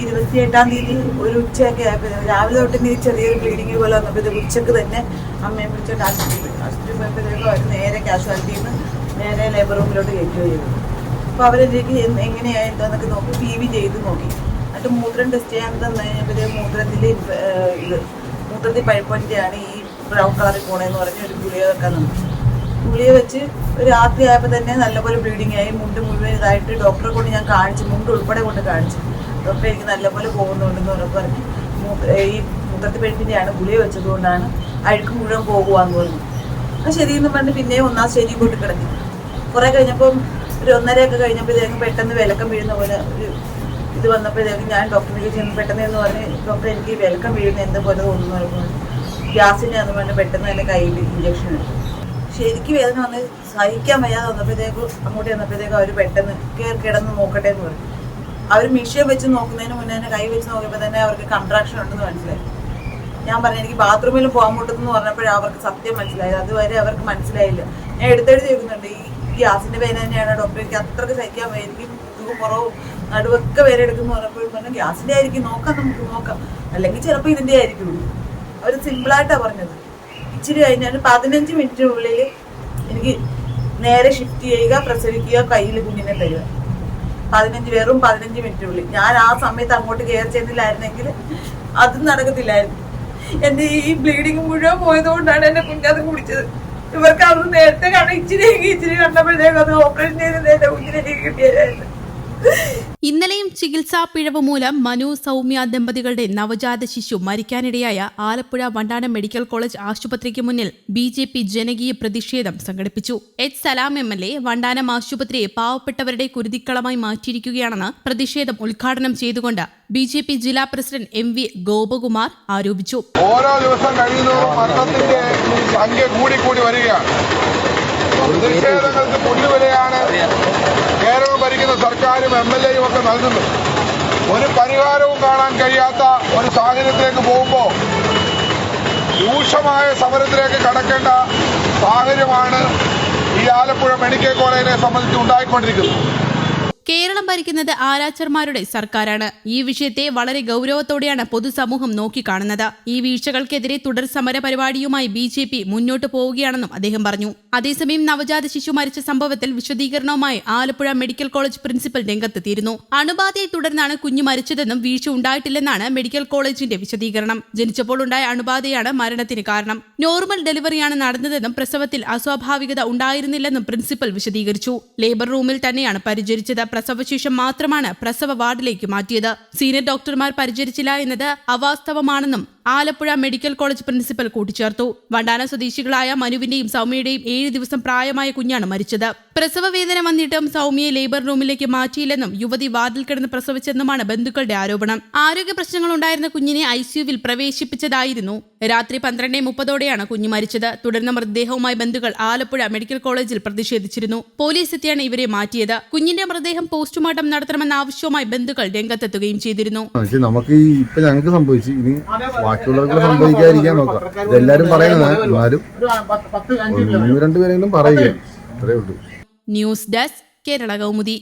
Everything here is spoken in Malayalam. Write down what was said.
28-ാം തീയതി ഒരു ഉച്ചയൊക്കെ ആയപ്പോൾ രാവിലെ തൊട്ട് ചെറിയൊരു ബ്ലീഡിങ് പോലെ വന്നപ്പോൾ ഉച്ചക്ക് തന്നെ അമ്മയെ വിളിച്ചോണ്ട് ആശുപത്രി പോയപ്പോഴത്തേക്കും അവർ നേരെ കാഷ്വാലിറ്റിയിൽ നിന്ന് നേരെ ലേബർ റൂമിലോട്ട് കയറ്റുകയോ ചെയ്തു. അപ്പോൾ അവരെനിക്ക് എങ്ങനെയാണ് എന്താണെന്നൊക്കെ നോക്കി PV ചെയ്ത് നോക്കി. എന്നിട്ട് മൂത്രം ടെസ്റ്റ് ചെയ്യാൻ തന്നു കഴിഞ്ഞപ്പോഴത്തേക്കും മൂത്രത്തിൽ പഴുപ്പൊൻ്റെയാണ് ഈ ബ്രൗൺ കളറിൽ പോണേന്ന് പറഞ്ഞ് ഒരു ഗുളിക വെക്കാൻ തന്നു. ഗുളിക വെച്ച് രാത്രി ആയപ്പോൾ തന്നെ നല്ലപോലെ ബ്ലീഡിങ് ആയി. മുണ്ട് മുഴുവൻ ഇതായിട്ട് ഡോക്ടറെ കൊണ്ട് ഞാൻ കാണിച്ചു, മുണ്ട് ഉൾപ്പെടെ കൊണ്ട് കാണിച്ചു. ഡോക്ടറെ എനിക്ക് നല്ലപോലെ പോകുന്നുണ്ടെന്ന് പറഞ്ഞ് ഈ മൂത്രത്തിൽ പഴുപ്പിൻ്റെയാണ് ഗുളിക വെച്ചതുകൊണ്ടാണ് അഴുക്ക് മുഴുവൻ പോകുകയെന്ന് പറഞ്ഞു. അത് ശരിയെന്ന് പറഞ്ഞ് പിന്നെയും ഒന്നാം സ്റ്റേജിൽ പോയിട്ട് കിടന്നു. കുറേ കഴിഞ്ഞപ്പം ഒരു 1:30 കഴിഞ്ഞപ്പോഴത്തേക്കും പെട്ടെന്ന് വിലക്കം വീഴുന്ന പോലെ ഒരു ഇത് വന്നപ്പോഴത്തേക്കും ഞാൻ ഡോക്ടറിലേക്ക് ചെന്ന് പെട്ടെന്ന് എന്ന് പറഞ്ഞ് ഡോക്ടർ എനിക്ക് വിലക്കം വീഴുന്ന എന്താ പോലെ തോന്നുന്നു പറയുമ്പോൾ ഗ്യാസിൻ്റെ അന്ന് പറഞ്ഞ് പെട്ടെന്ന് തന്നെ കയ്യിൽ ഇഞ്ചക്ഷൻ എടുത്തു. ശരിക്കും വേദന വന്ന് സഹിക്കാൻ വയ്യാതെ വന്നപ്പോഴത്തേക്കും അങ്ങോട്ട് ചെന്നപ്പോഴത്തേക്കും അവർ പെട്ടെന്ന് കിടന്ന് നോക്കട്ടെ എന്ന് പറഞ്ഞു. അവർ മിഷ്യൻ വെച്ച് നോക്കുന്നതിന് മുന്നേ തന്നെ കൈ വെച്ച് നോക്കിയപ്പോൾ തന്നെ അവർക്ക് കൺട്രാക്ഷൻ ഉണ്ടെന്ന് മനസ്സിലായി. ഞാൻ പറഞ്ഞു എനിക്ക് ബാത്റൂമിൽ പോകാൻ മുട്ടെന്ന് പറഞ്ഞപ്പോഴേ അവർക്ക് സത്യം മനസ്സിലായത്. അതുവരെ അവർക്ക് മനസ്സിലായില്ല. ഞാൻ എടുത്തെടുത്ത് ചോദിക്കുന്നുണ്ട് ഈ ഗ്യാസിൻ്റെ വേദന തന്നെയാണ് ഡോക്ടർ, എനിക്ക് അത്രയ്ക്ക് സഹിക്കാൻ വയ്യ, എനിക്ക് മുതുകും പുറവും നടുവൊക്കെ വേറെ എടുക്കുന്നു പറഞ്ഞപ്പോഴും പറഞ്ഞു ഗ്യാസിൻ്റെ ആയിരിക്കും, നമുക്ക് നോക്കാം, അല്ലെങ്കിൽ ചിലപ്പോൾ ഇതിൻ്റെ ആയിരിക്കുള്ളൂ. അവർ സിമ്പിളായിട്ടാണ് പറഞ്ഞത്. ഇച്ചിരി കഴിഞ്ഞാൽ 15 മിനിറ്റിനുള്ളിൽ എനിക്ക് നേരെ ഷിഫ്റ്റ് ചെയ്യുക, പ്രസവിക്കുക, കയ്യിൽ കുഞ്ഞിനെ തരിക. വെറും 15 മിനിറ്റിനുള്ളിൽ. ഞാൻ ആ സമയത്ത് അങ്ങോട്ട് കയറി ചെന്നില്ലായിരുന്നെങ്കിൽ അതും നടക്കത്തില്ലായിരുന്നു. എൻ്റെ ഈ ബ്ലീഡിങ് മുഴുവൻ പോയതുകൊണ്ടാണ് എൻ്റെ കുഞ്ഞത് കുടിച്ചത്. ഇവർക്ക് അത് നേരത്തെ കാരണം ഇച്ചിരി കണ്ടപ്പോഴത്തേക്കും അത് ഓപ്പറേഷൻ ചെയ്ത് എൻ്റെ കുഞ്ഞിനെ കിട്ടിയായിരുന്നു. ഇന്നലെയും ചികിത്സാ പിഴവ് മൂലം മനു സൗമ്യ ദമ്പതികളുടെ നവജാത ശിശു മരിക്കാനിടയായ ആലപ്പുഴ വണ്ടാനം മെഡിക്കൽ കോളേജ് ആശുപത്രിക്ക് മുന്നിൽ BJP ജനകീയ പ്രതിഷേധം സംഘടിപ്പിച്ചു. സലാം MLA വണ്ടാനം ആശുപത്രിയെ പാവപ്പെട്ടവരുടെ കുരുതിക്കളമായി മാറ്റിയിരിക്കുകയാണെന്ന് പ്രതിഷേധം ഉദ്ഘാടനം ചെയ്തുകൊണ്ട് BJP ജില്ലാ പ്രസിഡന്റ് MV ഗോപകുമാർ ആരോപിച്ചു. ഓരോ ദിവസം കഴിയുന്നതും മരണത്തിന്റെ സംഖ്യ കൂടി വരികയാണ്. പ്രതിഷേധങ്ങൾക്ക് പുല്ലുവിലയാണ് കേരളം ഭരിക്കുന്ന സർക്കാരും MLAയും ഒക്കെ നൽകുന്നത്. ഒരു പരിഹാരവും കാണാൻ കഴിയാത്ത ഒരു സാഹചര്യത്തിലേക്ക് പോകുമ്പോൾ രൂക്ഷമായ സമരത്തിലേക്ക് കടക്കേണ്ട സാഹചര്യമാണ് ഈ ആലപ്പുഴ മെഡിക്കൽ കോളേജിനെ സംബന്ധിച്ച് ഉണ്ടായിക്കൊണ്ടിരിക്കുന്നത്. കേരളം ഭരിക്കുന്നത് ആരാച്ചർമാരുടെ സർക്കാരാണ്. ഈ വിഷയത്തെ വളരെ ഗൗരവത്തോടെയാണ് പൊതുസമൂഹം നോക്കിക്കാണുന്നത്. ഈ വീഴ്ചകൾക്കെതിരെ തുടർ സമര പരിപാടിയുമായി BJP മുന്നോട്ട് പോവുകയാണെന്നും അദ്ദേഹം പറഞ്ഞു. അതേസമയം നവജാത ശിശു മരിച്ച സംഭവത്തിൽ വിശദീകരണവുമായി ആലപ്പുഴ മെഡിക്കൽ കോളേജ് പ്രിൻസിപ്പൽ രംഗത്തെത്തിയിരുന്നു. അണുബാധയെ തുടർന്നാണ് കുഞ്ഞ് മരിച്ചതെന്നും വീഴ്ച ഉണ്ടായിട്ടില്ലെന്നാണ് മെഡിക്കൽ കോളേജിന്റെ വിശദീകരണം. ജനിച്ചപ്പോൾ ഉണ്ടായ അണുബാധയാണ് മരണത്തിന് കാരണം. നോർമൽ ഡെലിവറിയാണ് നടന്നതെന്നും പ്രസവത്തിൽ അസ്വാഭാവികത ഉണ്ടായിരുന്നില്ലെന്നും പ്രിൻസിപ്പൽ വിശദീകരിച്ചു. ലേബർ റൂമിൽ തന്നെയാണ് പരിചരിച്ചത്. പ്രസവശേഷം മാത്രമാണ് പ്രസവ വാർഡിലേക്ക് മാറ്റിയത്. സീനിയർ ഡോക്ടർമാർ പരിചരിച്ചില്ല എന്നത് അവാസ്തവമാണെന്നും ആലപ്പുഴ മെഡിക്കൽ കോളേജ് പ്രിൻസിപ്പൽ കൂട്ടിച്ചേർത്തു. വണ്ടാനം സ്വദേശികളായ മനുവിന്റെയും സൗമ്യയുടെയും 7 ദിവസം പ്രായമായ കുഞ്ഞാണ് മരിച്ചത്. പ്രസവ വേദന വന്നിട്ടും സൗമ്യയെ ലേബർ റൂമിലേക്ക് മാറ്റിയില്ലെന്നും യുവതി വാർഡിൽ കിടന്ന് പ്രസവിച്ചെന്നുമാണ് ബന്ധുക്കളുടെ ആരോപണം. ആരോഗ്യ പ്രശ്നങ്ങളുണ്ടായിരുന്ന കുഞ്ഞിനെ ICUവിൽ പ്രവേശിപ്പിച്ചതായിരുന്നു. രാത്രി 12:30 കുഞ്ഞ് മരിച്ചത്. തുടർന്ന് മൃതദേഹവുമായി ബന്ധുക്കൾ ആലപ്പുഴ മെഡിക്കൽ കോളേജിൽ പ്രതിഷേധിച്ചിരുന്നു. പോലീസ് എത്തിയാണ് ഇവരെ മാറ്റിയത്. കുഞ്ഞിന്റെ മൃതദേഹം പോസ്റ്റ്മോർട്ടം നടത്തണമെന്ന ആവശ്യവുമായി ബന്ധുക്കൾ രംഗത്തെത്തുകയും ചെയ്തിരുന്നു. നമുക്ക് ഇപ്പൊ ഞങ്ങൾക്ക് സംഭവിച്ചു, ഇനി ബാക്കിയുള്ളവർക്ക് സംഭവിക്കാതിരിക്കാൻ നോക്കാം. ഇതെല്ലാരും പറയുന്നത്, എന്നാലും 1-2 പേരെങ്കിലും പറയുക. അത്രേ ഉള്ളൂ. News desk Kerala Kaumudi.